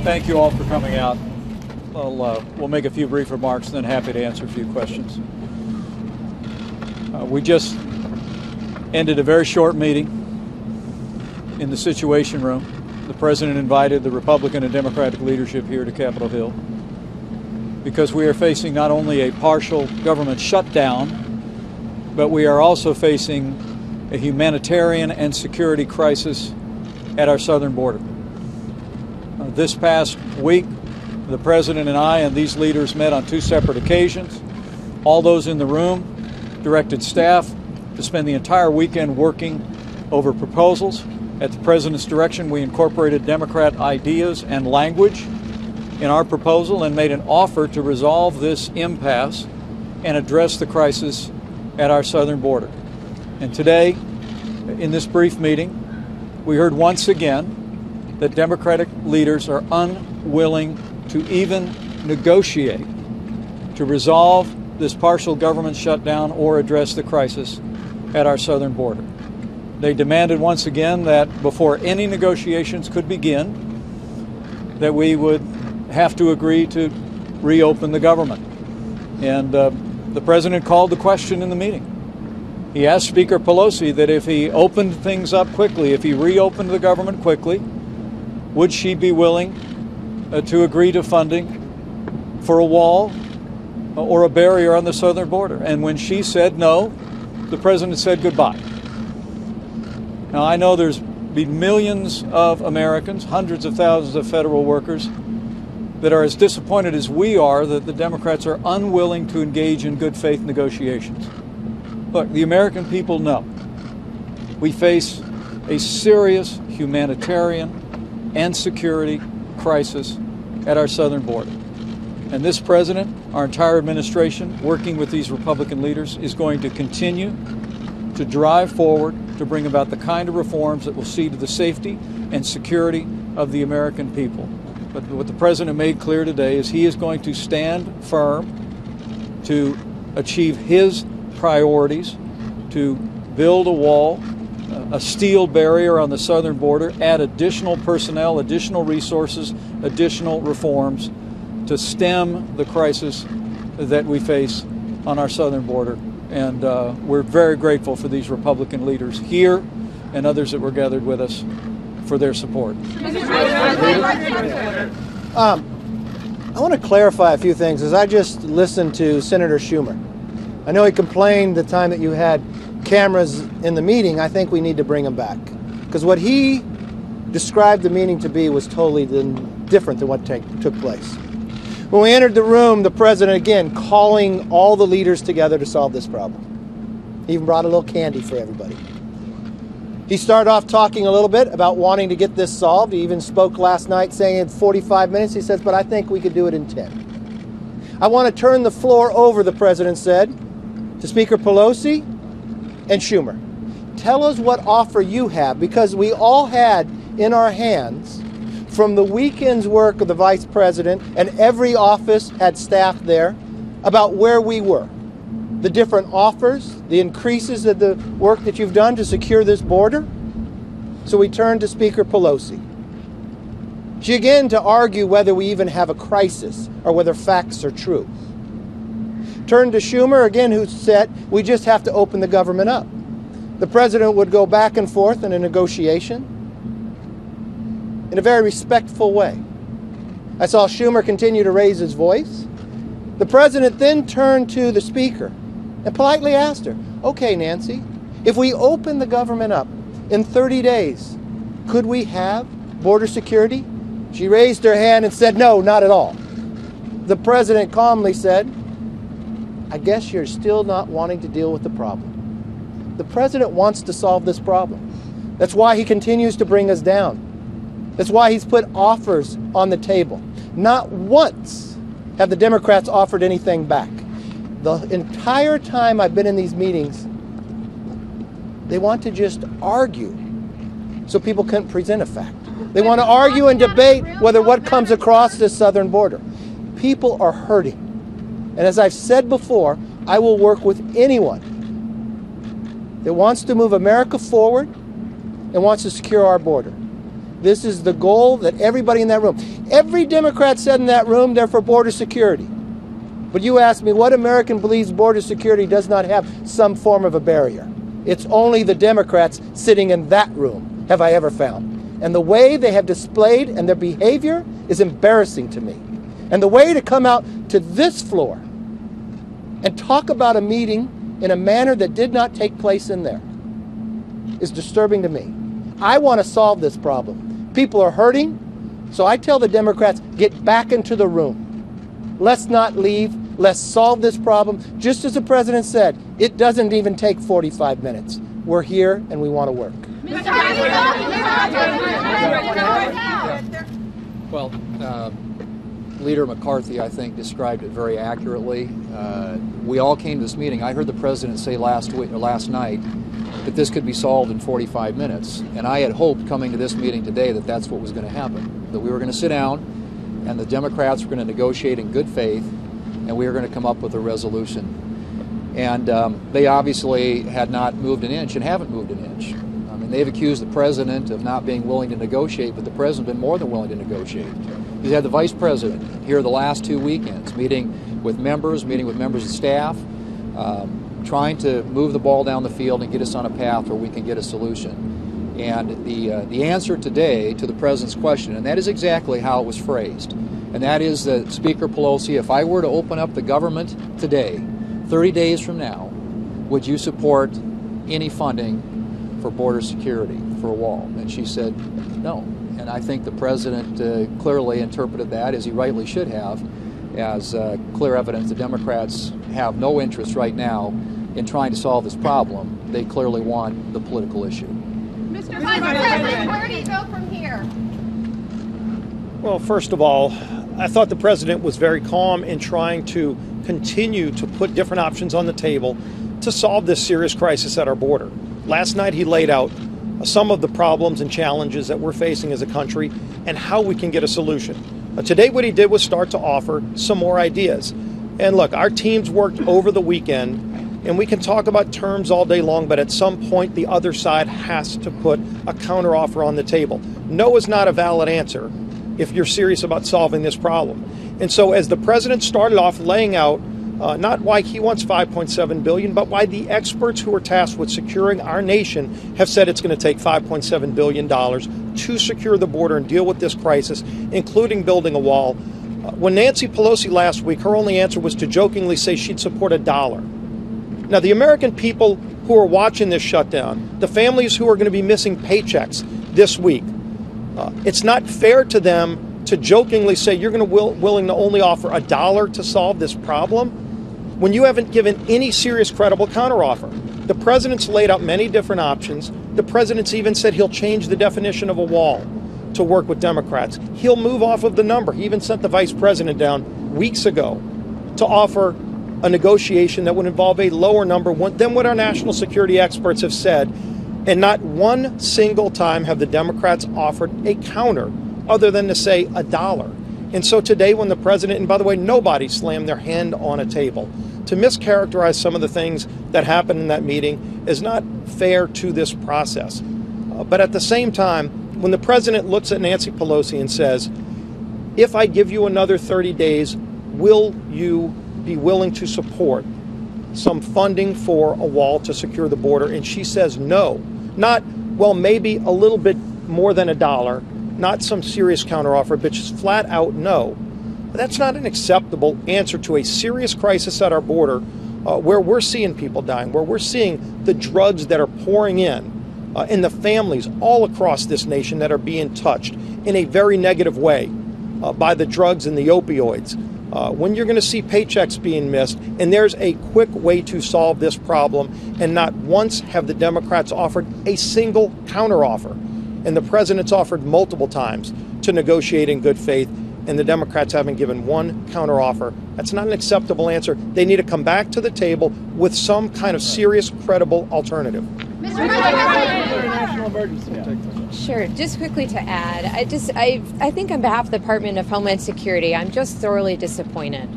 Thank you all for coming out. We'll make a few brief remarks and then happy to answer a few questions. We just ended a very short meeting in the Situation Room. The President invited the Republican and Democratic leadership here to Capitol Hill because we are facing not only a partial government shutdown, but we are also facing a humanitarian and security crisis at our southern border. This past week, the President and I and these leaders met on 2 separate occasions. All those in the room directed staff to spend the entire weekend working over proposals. At the President's direction, we incorporated Democrat ideas and language in our proposal and made an offer to resolve this impasse and address the crisis at our southern border. And today, in this brief meeting, we heard once again that Democratic leaders are unwilling to even negotiate to resolve this partial government shutdown or address the crisis at our southern border. They demanded once again that before any negotiations could begin, that we would have to agree to reopen the government. And the President called the question in the meeting. He asked Speaker Pelosi that if he opened things up quickly, if he reopened the government quickly, would she be willing to agree to funding for a wall or a barrier on the southern border? And when she said no, the President said goodbye. Now, I know there's been millions of Americans, hundreds of thousands of federal workers that are as disappointed as we are that the Democrats are unwilling to engage in good faith negotiations. Look, the American people know we face a serious humanitarian and security crisis at our southern border. And this President, our entire administration, working with these Republican leaders, is going to continue to drive forward to bring about the kind of reforms that will see to the safety and security of the American people. But what the President made clear today is he is going to stand firm to achieve his priorities, to build a wall, a steel barrier on the southern border, add additional personnel, additional resources, additional reforms to stem the crisis that we face on our southern border. And we're very grateful for these Republican leaders here and others that were gathered with us for their support. I want to clarify a few things. As I just listened to Senator Schumer, I know he complained the time that you had cameras in the meeting. I think we need to bring him back, because what he described the meeting to be was totally different than what took place. When we entered the room, the President, again, calling all the leaders together to solve this problem. He even brought a little candy for everybody. He started off talking a little bit about wanting to get this solved. He even spoke last night saying in 45 minutes, he says, but I think we could do it in 10. I want to turn the floor over, the President said, to Speaker Pelosi and Schumer. Tell us what offer you have, because we all had in our hands from the weekend's work of the Vice President, and every office had staff there, about where we were. The different offers, the increases of the work that you've done to secure this border. So we turned to Speaker Pelosi. She again to argue whether we even have a crisis or whether facts are true. Turned to Schumer again, who said we just have to open the government up. The President would go back and forth in a negotiation in a very respectful way. I saw Schumer continue to raise his voice. The President then turned to the Speaker and politely asked her, okay, Nancy, if we open the government up in 30 days, could we have border security? She raised her hand and said, no, not at all. The President calmly said, I guess you're still not wanting to deal with the problem. The President wants to solve this problem. That's why he continues to bring us down. That's why he's put offers on the table. Not once have the Democrats offered anything back. The entire time I've been in these meetings, they want to just argue so people can't present a fact. They want to argue and debate whether what comes across this southern border. People are hurting. And as I've said before, I will work with anyone that wants to move America forward and wants to secure our border. This is the goal that everybody in that room, every Democrat said in that room, they're for border security. But you ask me, what American believes border security does not have some form of a barrier? It's only the Democrats sitting in that room, have I ever found. And the way they have displayed and their behavior is embarrassing to me. And the way to come out to this floor and talk about a meeting in a manner that did not take place in there is disturbing to me. I want to solve this problem. People are hurting, so I tell the Democrats, get back into the room. Let's not leave. Let's solve this problem. Just as the president said, it doesn't even take 45 minutes. We're here and we want to work. Well, Leader McCarthy, I think, described it very accurately. We all came to this meeting. I heard the president say last night that this could be solved in 45 minutes. And I had hoped coming to this meeting today that that's what was going to happen, that we were going to sit down and the Democrats were going to negotiate in good faith and we were going to come up with a resolution. And they obviously had not moved an inch and haven't moved an inch. I mean, they've accused the president of not being willing to negotiate, but the president's been more than willing to negotiate. He's had the vice president here the last 2 weekends, meeting with members of staff, trying to move the ball down the field and get us on a path where we can get a solution. And the answer today to the president's question, and that is exactly how it was phrased, and that is that Speaker Pelosi, if I were to open up the government today, 30 days from now, would you support any funding for border security, for a wall? And she said no. And I think the president clearly interpreted that, as he rightly should have, as clear evidence the Democrats have no interest right now in trying to solve this problem. They clearly want the political issue. Mr. Vice President, where do you go from here? Well, first of all, I thought the president was very calm in trying to continue to put different options on the table to solve this serious crisis at our border. Last night he laid out some of the problems and challenges that we're facing as a country and how we can get a solution. Today what he did was start to offer some more ideas. And look, our teams worked over the weekend, and we can talk about terms all day long, but at some point the other side has to put a counteroffer on the table. No is not a valid answer if you're serious about solving this problem. And so as the president started off laying out not why he wants $5.7 billion, but why the experts who are tasked with securing our nation have said it's going to take $5.7 billion to secure the border and deal with this crisis, including building a wall. When Nancy Pelosi last week, her only answer was to jokingly say she'd support $1. Now, the American people who are watching this shutdown, the families who are going to be missing paychecks this week, it's not fair to them to jokingly say you're going to willing to only offer $1 to solve this problem when you haven't given any serious, credible counteroffer. The president's laid out many different options. The president's even said he'll change the definition of a wall to work with Democrats. He'll move off of the number. He even sent the vice president down weeks ago to offer a negotiation that would involve a lower number than what our national security experts have said. And not one single time have the Democrats offered a counter other than to say $1. And so today when the president, and by the way, nobody slammed their hand on a table, to mischaracterize some of the things that happened in that meeting is not fair to this process. But at the same time, when the president looks at Nancy Pelosi and says, if I give you another 30 days, will you be willing to support some funding for a wall to secure the border? And she says no. Not, well, maybe a little bit more than $1, not some serious counteroffer, but just flat out no. That's not an acceptable answer to a serious crisis at our border where we're seeing people dying, where we're seeing the drugs that are pouring in, and the families all across this nation that are being touched in a very negative way by the drugs and the opioids. When you're going to see paychecks being missed, and there's a quick way to solve this problem, and not once have the Democrats offered a single counteroffer. And the president's offered multiple times to negotiate in good faith, and the Democrats haven't given one counteroffer. That's not an acceptable answer. They need to come back to the table with some kind of serious, credible alternative. Mr. President. National emergency. Sure. Just quickly to add, I think on behalf of the Department of Homeland Security, I'm just thoroughly disappointed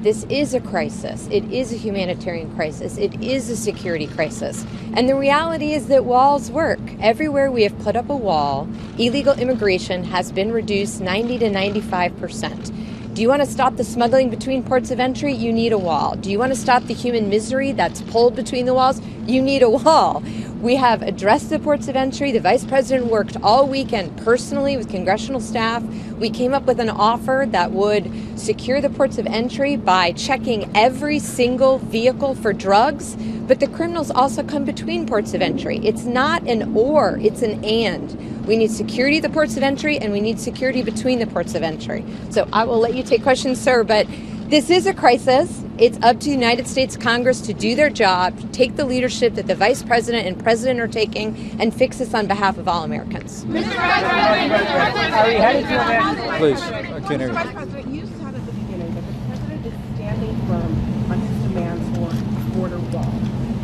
this is a crisis. It is a humanitarian crisis. It is a security crisis. And the reality is that walls work. Everywhere we have put up a wall, illegal immigration has been reduced 90 to 95%. Do you want to stop the smuggling between ports of entry? You need a wall. Do you want to stop the human misery that's pulled between the walls? You need a wall. We have addressed the ports of entry. The vice president worked all weekend personally with congressional staff. We came up with an offer that would secure the ports of entry by checking every single vehicle for drugs. But the criminals also come between ports of entry. It's not an or, it's an and. We need security at the ports of entry, and we need security between the ports of entry. So I will let you take questions, sir, but this is a crisis. It's up to the United States Congress to do their job, to take the leadership that the vice president and president are taking, and fix this on behalf of all Americans. Mr. President, Are we headed to a Please, I can't hear Vice you. President, you said at the beginning that the president is standing firm on his demands for a border wall.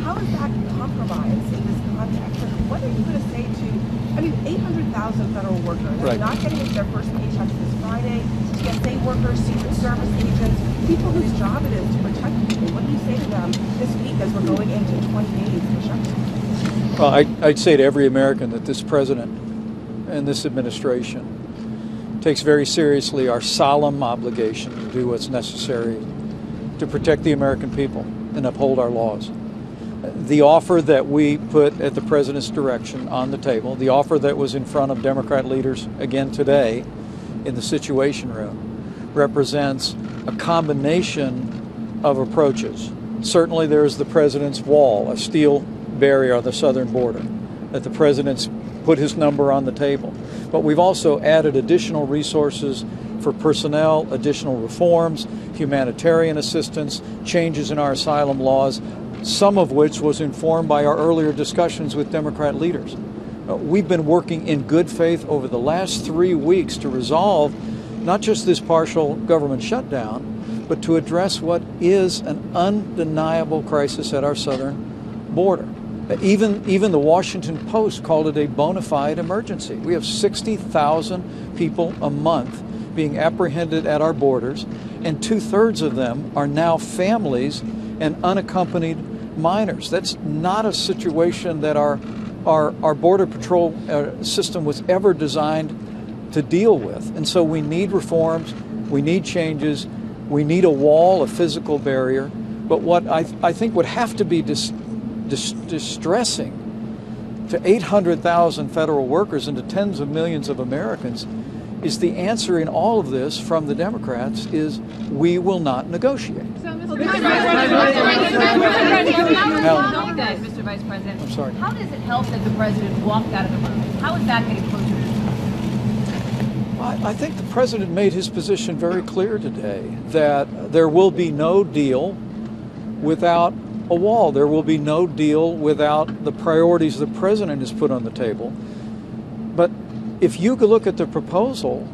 How is that compromised in this context? And what are you going to say to, 800,000 federal workers Right. not getting their first paychecks this Friday, TSA workers, Secret Service agents, people whose job it is to protect people? What do you say to them this week as we're going into 20 days of shutdown? Well, I'd say to every American that this president and this administration takes very seriously our solemn obligation to do what's necessary to protect the American people and uphold our laws. The offer that we put at the president's direction on the table, the offer that was in front of Democrat leaders again today in the Situation Room, represents a combination of approaches. Certainly there is the president's wall, a steel barrier on the southern border, that the president's put his number on the table. But we've also added additional resources for personnel, additional reforms, humanitarian assistance, changes in our asylum laws, some of which was informed by our earlier discussions with Democrat leaders. We've been working in good faith over the last 3 weeks to resolve not just this partial government shutdown, but to address what is an undeniable crisis at our southern border. Even the Washington Post called it a bona fide emergency. We have 60,000 people a month being apprehended at our borders, and 2/3 of them are now families and unaccompanied minors. That's not a situation that our Border Patrol system was ever designed to deal with. And so we need reforms, we need changes, we need a wall, a physical barrier. But what I think would have to be distressing to 800,000 federal workers and to tens of millions of Americans is the answer in all of this from the Democrats is we will not negotiate. Mr. Vice President, I'm sorry. how does it help that the president walked out of the room? How is that getting closer to the I think the president made his position very clear today that there will be no deal without a wall. There will be no deal without the priorities the president has put on the table. But if you could look at the proposal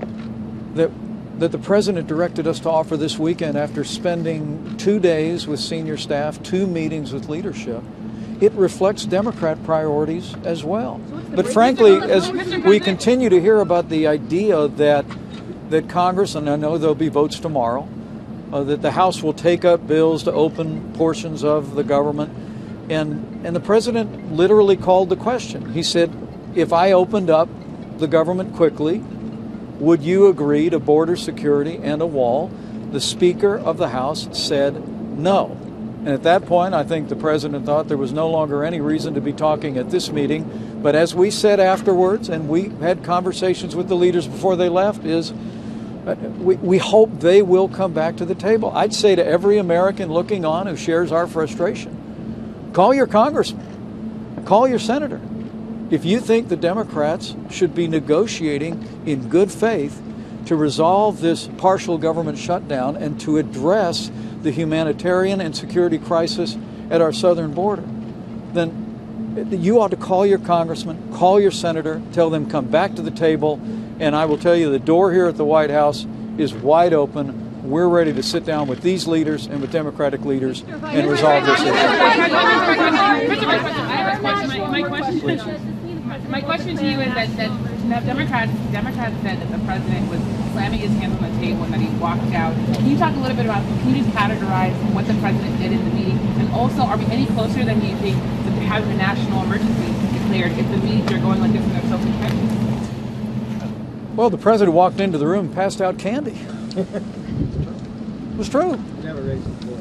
that the president directed us to offer this weekend after spending 2 days with senior staff, 2 meetings with leadership, it reflects Democrat priorities as well. But frankly, as we continue to hear about the idea that Congress, and I know there'll be votes tomorrow, that the House will take up bills to open portions of the government, and the president literally called the question. He said, if I opened up the government quickly, would you agree to border security and a wall? The Speaker of the House said no. And at that point, I think the president thought there was no longer any reason to be talking at this meeting. But as we said afterwards, and we had conversations with the leaders before they left, is we hope they will come back to the table. I'd say to every American looking on who shares our frustration, call your congressman, call your senator. If you think the Democrats should be negotiating in good faith to resolve this partial government shutdown and to address the humanitarian and security crisis at our southern border, then you ought to call your congressman, call your senator, tell them come back to the table, and I will tell you the door here at the White House is wide open. We're ready to sit down with these leaders and with Democratic leaders and resolve this issue. My question to you is that Democrats said that the president was slamming his hands on the table and that he walked out. Can you talk a little bit about, can you just categorize what the president did in the meeting? And also, are we any closer than you think to having a national emergency declared if the meetings are going like this and they're so contentious? Well, the president walked into the room and passed out candy. It was true. He never raised his voice.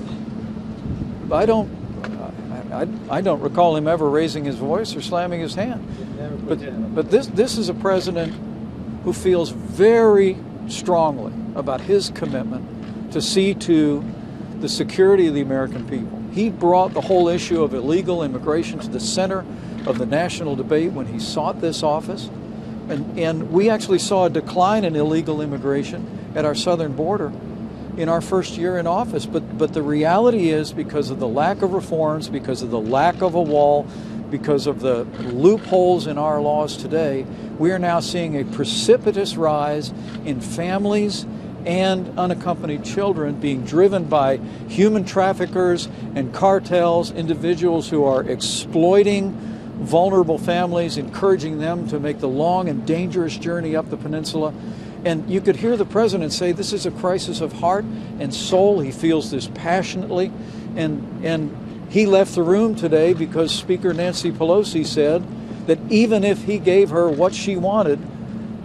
I don't recall him ever raising his voice or slamming his hand. But this is a president who feels very strongly about his commitment to see to the security of the American people. He brought the whole issue of illegal immigration to the center of the national debate when he sought this office. And we actually saw a decline in illegal immigration at our southern border in our first year in office. But the reality is, because of the lack of reforms, because of the lack of a wall, because of the loopholes in our laws today, we are now seeing a precipitous rise in families and unaccompanied children being driven by human traffickers and cartels, individuals who are exploiting vulnerable families, encouraging them to make the long and dangerous journey up the peninsula. And you could hear the president say this is a crisis of heart and soul. He feels this passionately. And he left the room today because Speaker Nancy Pelosi said that even if he gave her what she wanted,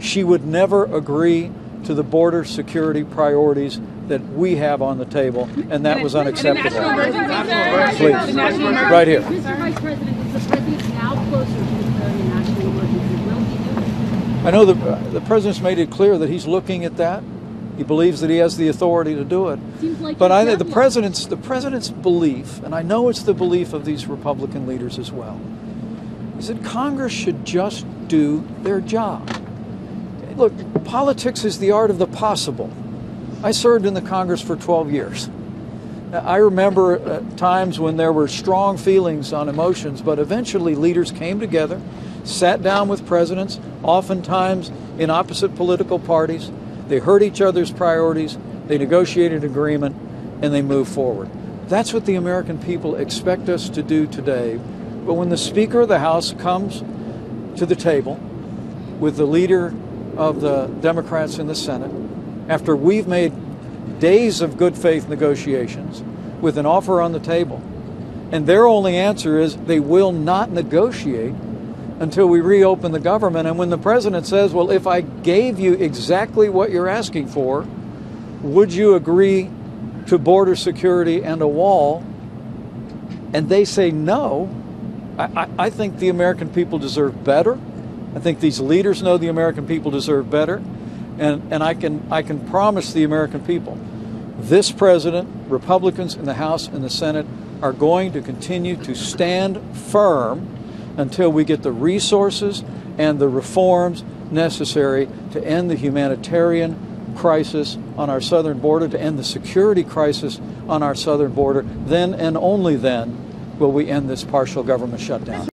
she would never agree to the border security priorities that we have on the table, and that was unacceptable. Please, right here. Mr. Vice President, is the president now closer to declaring a national emergency? Will he do it? I know the president's made it clear that he's looking at that. He believes that he has the authority to do it. But I think the president's belief, and I know it's the belief of these Republican leaders as well, is that Congress should just do their job. Look, politics is the art of the possible. I served in the Congress for 12 years. I remember times when there were strong feelings on emotions, but eventually leaders came together, sat down with presidents, oftentimes in opposite political parties. They heard each other's priorities, they negotiated agreement, and they moved forward. That's what the American people expect us to do today. But when the Speaker of the House comes to the table with the leader of the Democrats in the Senate, after we've made days of good faith negotiations with an offer on the table, and their only answer is they will not negotiate until we reopen the government. And when the president says, well, if I gave you exactly what you're asking for, would you agree to border security and a wall? And they say no. I think the American people deserve better. I think these leaders know the American people deserve better. And I can promise the American people, this president, Republicans in the House and the Senate are going to continue to stand firm until we get the resources and the reforms necessary to end the humanitarian crisis on our southern border, to end the security crisis on our southern border. Then and only then will we end this partial government shutdown.